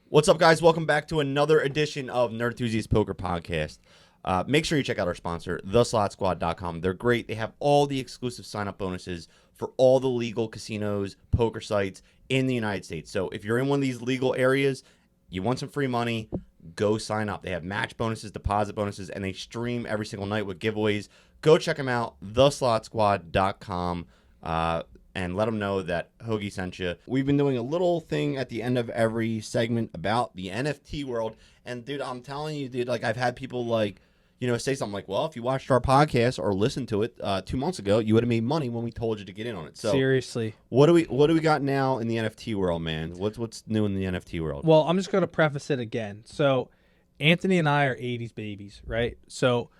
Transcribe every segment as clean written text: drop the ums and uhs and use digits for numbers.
What's up, guys? Welcome back to another edition of Nerdthusiast Poker Podcast. Make sure you check out our sponsor, theslotsquad.com. They're great. They have all the exclusive sign-up bonuses for all the legal casinos, poker sites in the United States. So if you're in one of these legal areas, you want some free money, go sign up. They have match bonuses, deposit bonuses, and they stream every single night with giveaways. Go check them out, theslotsquad.com. And let them know that Hoagie sent you. We've been doing a little thing at the end of every segment about the NFT world. And, dude, I'm telling you, dude, like, I've had people, like, say something like, well, if you watched our podcast or listened to it 2 months ago, you would have made money when we told you to get in on it. So seriously. What do we got now in the NFT world, man? What's new in the NFT world? Well, I'm just going to preface it again. So Anthony and I are 80s babies, right? So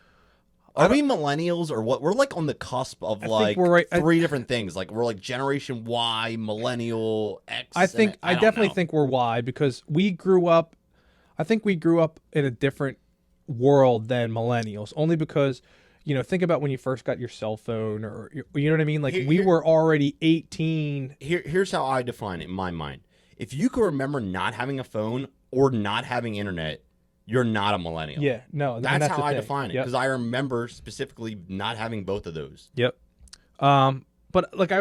are we millennials or what? We're like on the cusp of three different things. Like we're like Generation Y, Millennial, X. I definitely think we're Y because we grew up. I think we grew up in a different world than millennials. Only because, think about when you first got your cell phone, or you know what I mean. Like we were already 18. Here's how I define it in my mind. If you can remember not having a phone or not having internet, you're not a millennial. Yeah, no, that's how I define it, because I remember specifically not having both of those. Yep. But like I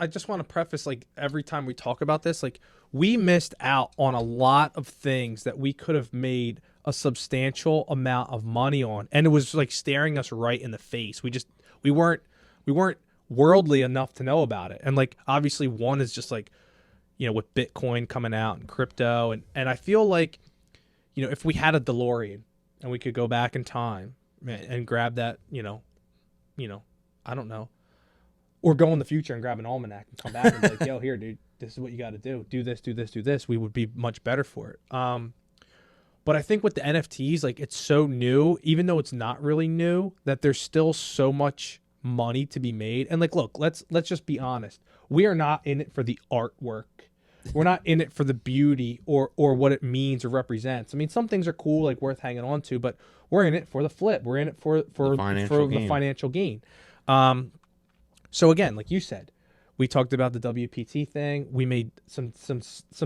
just want to preface, like, every time we talk about this, like, we missed out on a lot of things that we could have made a substantial amount of money on, and it was like staring us right in the face. We weren't worldly enough to know about it. And like, obviously one is just like, with Bitcoin coming out and crypto, and I feel like, if we had a DeLorean and we could go back in time and grab that, I don't know, or go in the future and grab an almanac and come back and be like, yo, here, dude, this is what you got to do. Do this, do this, do this. We would be much better for it. But I think with the NFTs, like, it's so new, even though it's not really new, that there's still so much money to be made. And like, look, let's just be honest. We are not in it for the artwork. We're not in it for the beauty or what it means or represents. I mean, some things are cool, like worth hanging on to, but we're in it for the flip. We're in it for the financial gain. So again, like you said, we talked about the WPT thing. We made some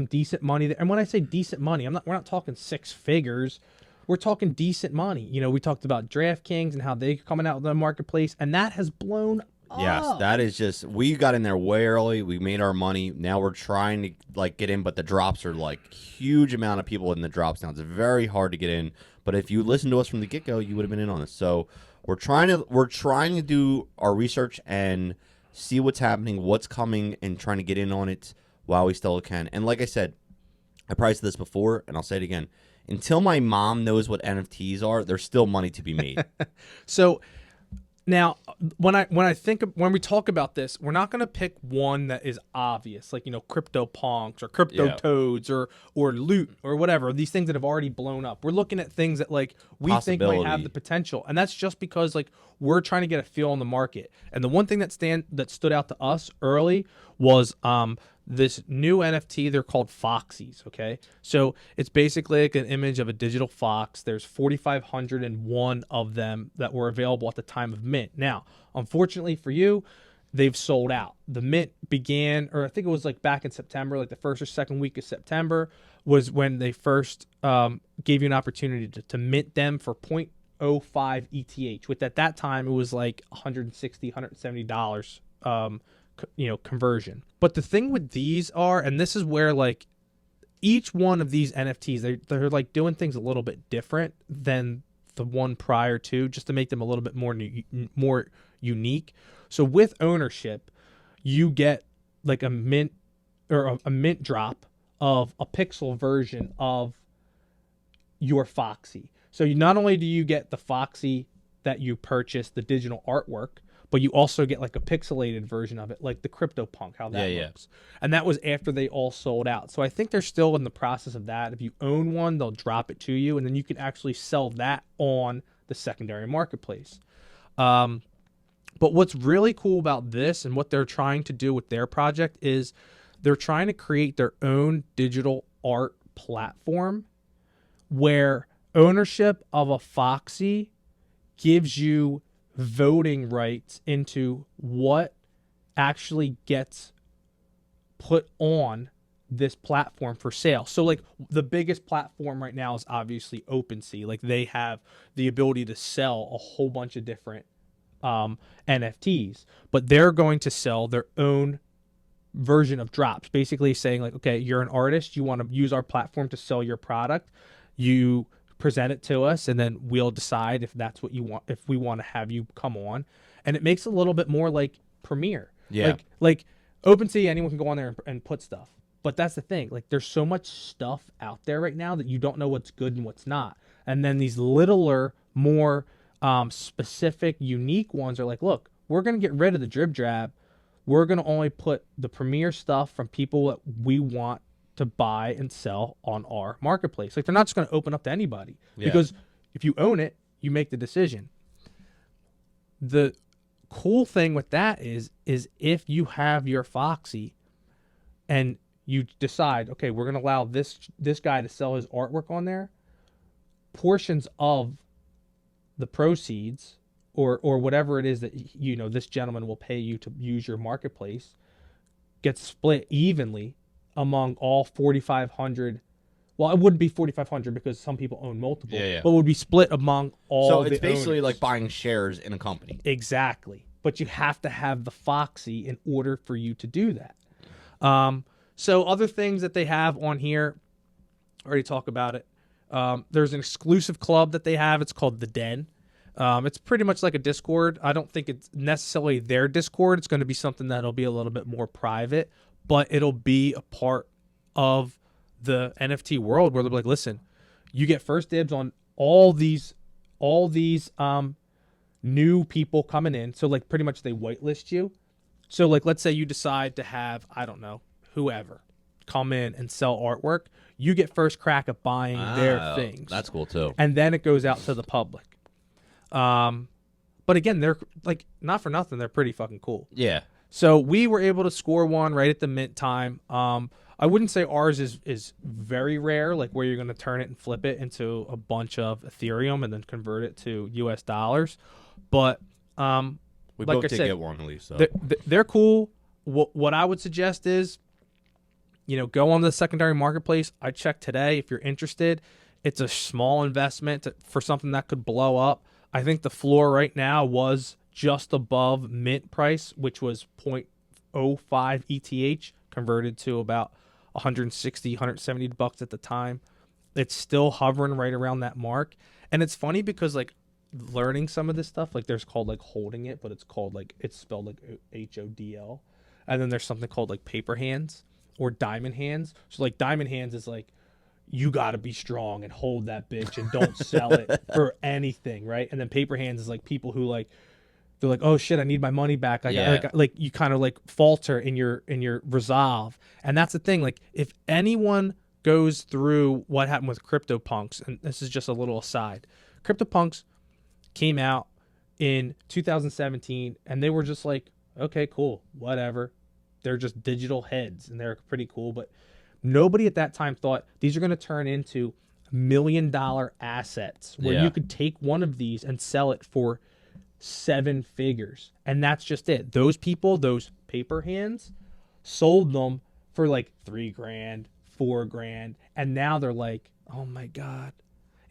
decent money there. And when I say decent money, we're not talking six figures. We're talking decent money. We talked about DraftKings and how they're coming out with the marketplace, and that has blown up. Yes, that is just, we got in there way early. We made our money. Now we're trying to like get in, but the drops are like huge amount of people in the drops now. It's very hard to get in. But if you listened to us from the get-go, you would have been in on this. So we're trying to do our research and see what's happening, what's coming, and trying to get in on it while we still can. And like I said, I priced this before, and I'll say it again. Until my mom knows what NFTs are, there's still money to be made. So now, when we talk about this, we're not going to pick one that is obvious, like, CryptoPunks or Crypto Toads or Loot or whatever, these things that have already blown up. We're looking at things that, like, we think might have the potential, and that's just because, like, we're trying to get a feel on the market. And the one thing that stood out to us early was this new NFT. They're called Foxxies, okay? So it's basically like an image of a digital fox. There's 4,501 of them that were available at the time of mint. Now, unfortunately for you, they've sold out. The mint began, or I think it was like back in September, like the first or second week of September was when they first gave you an opportunity to mint them for 0.05 ETH, which at that time it was like $160, $170 conversion. But the thing with these are, and this is where, like, each one of these NFTs, they're like doing things a little bit different than the one prior to, just to make them a little bit more unique. So with ownership, you get like a mint or a mint drop of a pixel version of your Foxy. So not only do you get the Foxy that you purchased, the digital artwork, but you also get like a pixelated version of it, like the CryptoPunk, how that looks. And that was after they all sold out. So I think they're still in the process of that. If you own one, they'll drop it to you, and then you can actually sell that on the secondary marketplace. But what's really cool about this and what they're trying to do with their project is they're trying to create their own digital art platform where ownership of a Foxy gives you voting rights into what actually gets put on this platform for sale. So like the biggest platform right now is obviously OpenSea. Like they have the ability to sell a whole bunch of different NFTs, but they're going to sell their own version of drops, basically saying like, okay, you're an artist, you want to use our platform to sell your product, you present it to us, and then we'll decide if that's what you want, if we want to have you come on. And it makes it a little bit more like Premiere. Yeah. Like OpenSea, anyone can go on there and put stuff. But that's the thing. Like there's so much stuff out there right now that you don't know what's good and what's not. And then these littler, more specific, unique ones are like, look, we're going to get rid of the drib drab. We're going to only put the Premiere stuff from people that we want to buy and sell on our marketplace. Like they're not just going to open up to anybody, because if you own it, you make the decision. The cool thing with that is if you have your Foxy and you decide, okay, we're going to allow this guy to sell his artwork on there, portions of the proceeds or whatever it is that this gentleman will pay you to use your marketplace gets split evenly among all 4,500. Well, it wouldn't be 4,500 because some people own multiple, but it would be split among all. So it's basically owners. like buying shares in a company. Exactly. But you have to have the Foxy in order for you to do that. So other things that they have on here, I already talked about it. There's an exclusive club that they have. It's called The Den. It's pretty much like a Discord. I don't think it's necessarily their Discord. It's going to be something that'll be a little bit more private, but it'll be a part of the NFT world where they're like, listen, you get first dibs on all these new people coming in. So like pretty much they whitelist you. So like let's say you decide to have, I don't know, whoever come in and sell artwork, you get first crack at buying their things. That's cool too. And then it goes out to the public. But again, they're like, not for nothing, they're pretty fucking cool. Yeah. So we were able to score one right at the mint time. I wouldn't say ours is very rare, like where you're going to turn it and flip it into a bunch of Ethereum and then convert it to US dollars. But we like both I did said, get one at least. So. They're cool. What I would suggest is, go on the secondary marketplace. I checked today. If you're interested, it's a small investment for something that could blow up. I think the floor right now was just above mint price, which was 0.05 ETH, converted to about 160, 170 bucks at the time. It's still hovering right around that mark. And it's funny because like learning some of this stuff, like there's called like holding it, but it's spelled like HODL. And then there's something called like paper hands or diamond hands. So like diamond hands is like, you got to be strong and hold that bitch and don't sell it for anything, right? And then paper hands is like people who like, they're like, oh shit, I need my money back. Like you kind of like falter in your resolve. And that's the thing. Like if anyone goes through what happened with CryptoPunks, and this is just a little aside, CryptoPunks came out in 2017 and they were just like, okay, cool, whatever. They're just digital heads and they're pretty cool, but nobody at that time thought these are going to turn into $1 million assets where you could take one of these and sell it for 7 figures. And that's just it. Those people, those paper hands, sold them for like $3,000, $4,000. And now they're like, oh my God,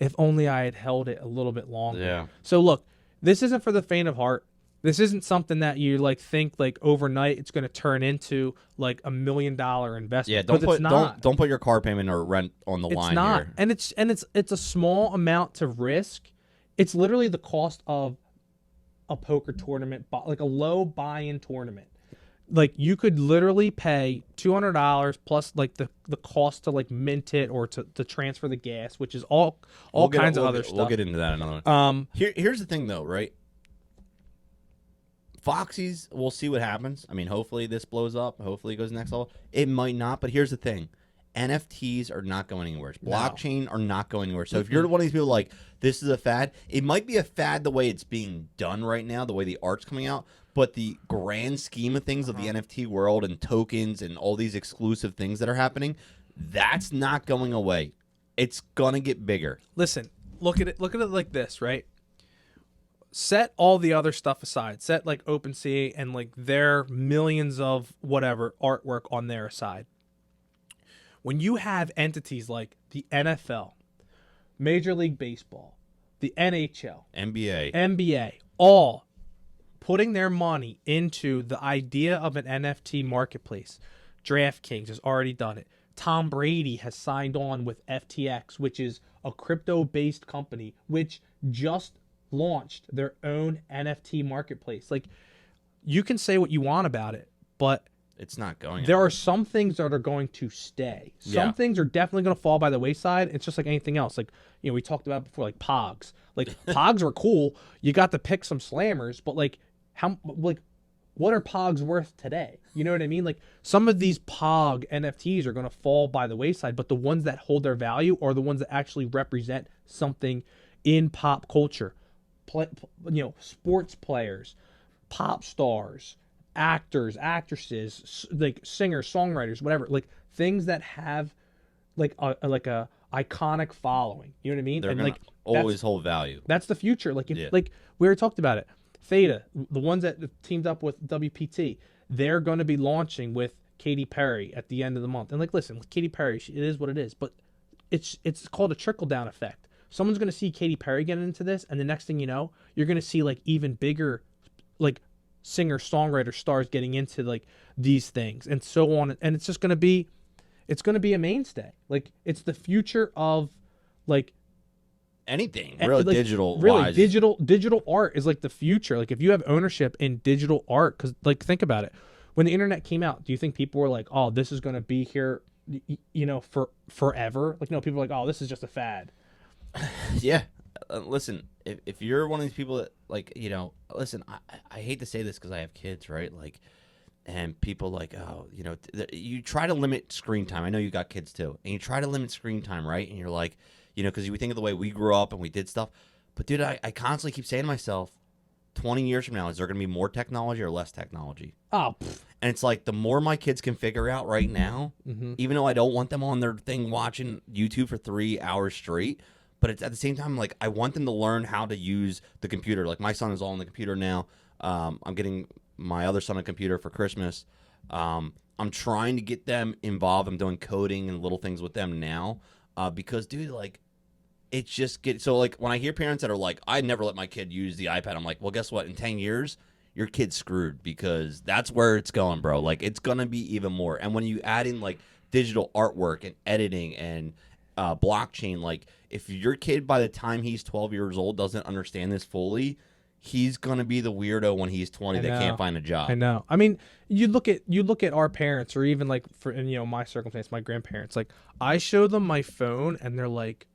if only I had held it a little bit longer. Yeah. So look, this isn't for the faint of heart. This isn't something that you like think like overnight it's going to turn into like $1 million investment. Yeah, don't put your car payment or rent on the line. It's not, here. and it's a small amount to risk. It's literally the cost of a poker tournament, like a low buy-in tournament. Like you could literally pay $200 plus like the cost to like mint it or to transfer the gas, which is all kinds of other stuff. We'll get into that another one. Here's the thing though, right? Foxxies, we'll see what happens. I mean, hopefully this blows up. Hopefully it goes next level. It might not, but here's the thing. NFTs are not going anywhere. Blockchain are not going anywhere. So if you're one of these people like, this is a fad, it might be a fad the way it's being done right now, the way the art's coming out, but the grand scheme of things of the NFT world and tokens and all these exclusive things that are happening, that's not going away. It's going to get bigger. Listen, look at it like this, right? Set all the other stuff aside. Set like OpenSea and like their millions of whatever artwork on their side. when you have entities like the NFL, Major League Baseball, the NHL, NBA, all putting their money into the idea of an NFT marketplace. DraftKings has already done it. Tom Brady has signed on with FTX, which is a crypto-based company, which just launched their own NFT marketplace. Like, you can say what you want about it, but it's not going. There are some things that are going to stay. Some things are definitely going to fall by the wayside. It's just like anything else. Like, you know, we talked about before, like Pogs. Like, Pogs were cool. You got to pick some slammers, but like, what are Pogs worth today? You know what I mean? Like, some of these Pog NFTs are going to fall by the wayside, but the ones that hold their value are the ones that actually represent something in pop culture. Sports players, pop stars, actors, actresses, like singers, songwriters, whatever, like things that have like a iconic following. You know what I mean? They're gonna always hold value. That's the future. Like like we already talked about it. Theta, the ones that teamed up with WPT, they're going to be launching with Katy Perry at the end of the month. And like, listen, with Katy Perry, it is what it is, but it's called a trickle down effect. Someone's going to see Katy Perry get into this, and the next thing you know, you're going to see like even bigger, like singer songwriter stars getting into like these things and so on, and it's just going to be a mainstay. Like, it's the future of like anything really, like, digital digital art is like the future. Like, if you have ownership in digital art, because like, think about it, when the internet came out, do you think people were like, oh, this is going to be here, you know, for forever? Like, no, people are like, oh, this is just a fad. Yeah. Listen, if you're one of these people that, like, you know, listen, I hate to say this because I have kids, right? Like, and people like, oh, you know, you try to limit screen time. I know you got kids too, and you try to limit screen time, right? And you're like, you know, because we think of the way we grew up and we did stuff. But dude, I constantly keep saying to myself, 20 years from now, is there going to be more technology or less technology? Oh, and it's like, the more my kids can figure out right now, even though I don't want them on their thing watching YouTube for 3 hours straight, but it's at the same time, like, I want them to learn how to use the computer. Like, my son is all on the computer now. I'm getting my other son a computer for Christmas. I'm trying to get them involved. I'm doing coding and little things with them now, because, dude, like, it's just so, like, when I hear parents that are like, I never let my kid use the iPad, I'm like, well, guess what? In 10 years, your kid's screwed, because that's where it's going, bro. Like, it's going to be even more. And when you add in, like, digital artwork and editing and blockchain, like, if your kid by the time he's 12 years old doesn't understand this fully, he's gonna be the weirdo when he's 20 that can't find a job. I know. I mean, you look at our parents, or even like in, you know, my circumstance, my grandparents. Like, I show them my phone and they're like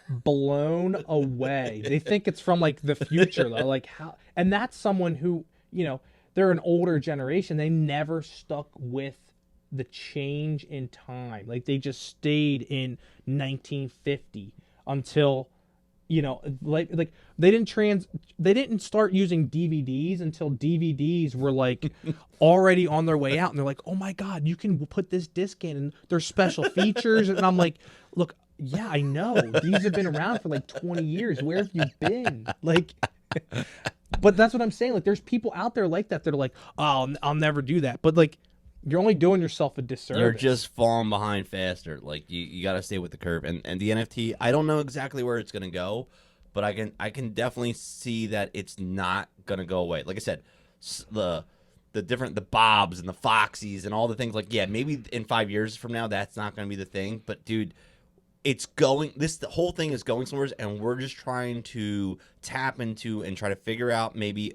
blown away. They think it's from like the future. They're like, how? And that's someone who, you know, they're an older generation. They never stuck with the change in time. Like, they just stayed in 1950 until, you know, like they didn't start using DVDs until DVDs were like already on their way out, and they're like, oh my god, you can put this disc in and there's special features. And I'm like, look, yeah, I know, these have been around for like 20 years. Where have you been? Like, but that's what I'm saying. Like, there's people out there like that. They're like, oh, I'll never do that. But like, you're only doing yourself a disservice. You're just falling behind faster. Like, you got to stay with the curve. And the NFT, I don't know exactly where it's going to go, but I can definitely see that it's not going to go away. Like I said, the Bobs and the Foxxies and all the things, like, yeah, maybe in 5 years from now that's not going to be the thing, but dude, the whole thing is going somewhere, and we're just trying to tap into and try to figure out maybe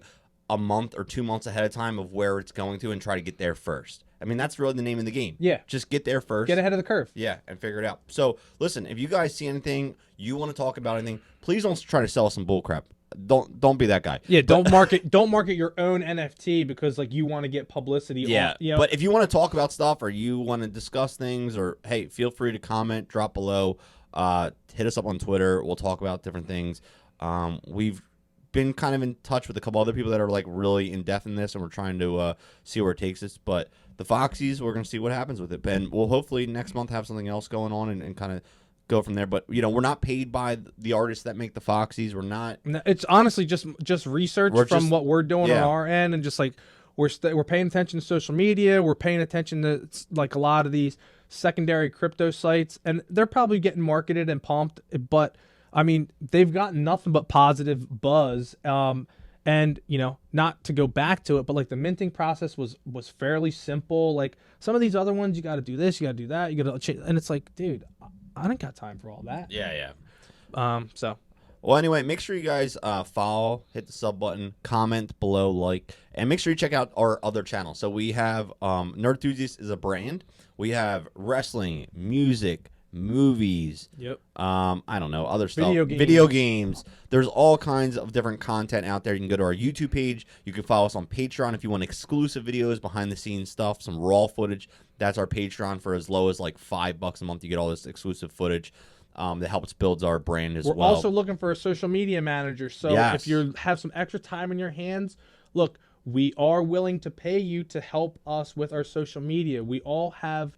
a month or 2 months ahead of time of where it's going to, and try to get there first. I mean, that's really the name of the game. Yeah. Just get there first. Get ahead of the curve. Yeah, and figure it out. So, listen, if you guys see anything, you want to talk about anything, please don't try to sell us some bullcrap. Don't be that guy. Yeah, don't market your own NFT because, like, you want to get publicity. Yeah, you know? But if you want to talk about stuff, or you want to discuss things, or, hey, feel free to comment, drop below, hit us up on Twitter. We'll talk about different things. We've been kind of in touch with a couple other people that are, like, really in-depth in this, and we're trying to see where it takes us. But the Foxxies, we're going to see what happens with it. And we'll hopefully next month have something else going on and kind of go from there. But, you know, we're not paid by the artists that make the Foxxies. We're not. It's honestly just research from what we're doing on our end, and just like we're paying attention to social media. We're paying attention to like a lot of these secondary crypto sites, and they're probably getting marketed and pumped. But I mean, they've gotten nothing but positive buzz. And not to go back to it, but like the minting process was fairly simple. Like some of these other ones, you got to do this, you got to do that, you got to change, and it's like, dude, I don't got time for all that. Yeah. So. Well, anyway, make sure you guys follow, hit the sub button, comment below, like, and make sure you check out our other channels. So we have Nerdthusiast is a brand. We have wrestling, music, movies. Yep. I don't know, other stuff. Video games. Video games. There's all kinds of different content out there. You can go to our YouTube page. You can follow us on Patreon if you want exclusive videos, behind the scenes stuff, some raw footage. That's our Patreon for as low as like $5 a month. You get all this exclusive footage. That helps build our brand as well. We're also looking for a social media manager. So if you have some extra time in your hands, look, we are willing to pay you to help us with our social media. We all have,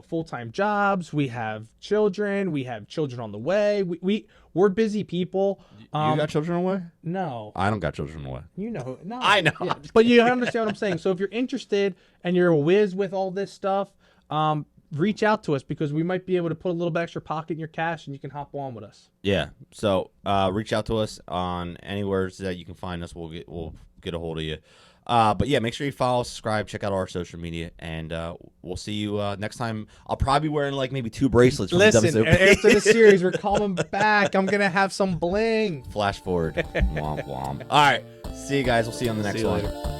full-time jobs. We have children. We have children on the way. We're busy people. You got children on the way? No. I don't got children on the way. No. I know. Yeah. But you understand what I'm saying. So if you're interested and you're a whiz with all this stuff, reach out to us, because we might be able to put a little bit extra pocket in your cash and you can hop on with us. Yeah. So reach out to us on anywhere that you can find us. We'll get a hold of you. But yeah, make sure you follow, subscribe, check out our social media, and we'll see you next time. I'll probably be wearing like maybe 2 bracelets. Listen, from the after the series, we're coming back. I'm gonna have some bling. Flash forward. Womp womp. All right. See you guys. We'll see you on the next one. Later.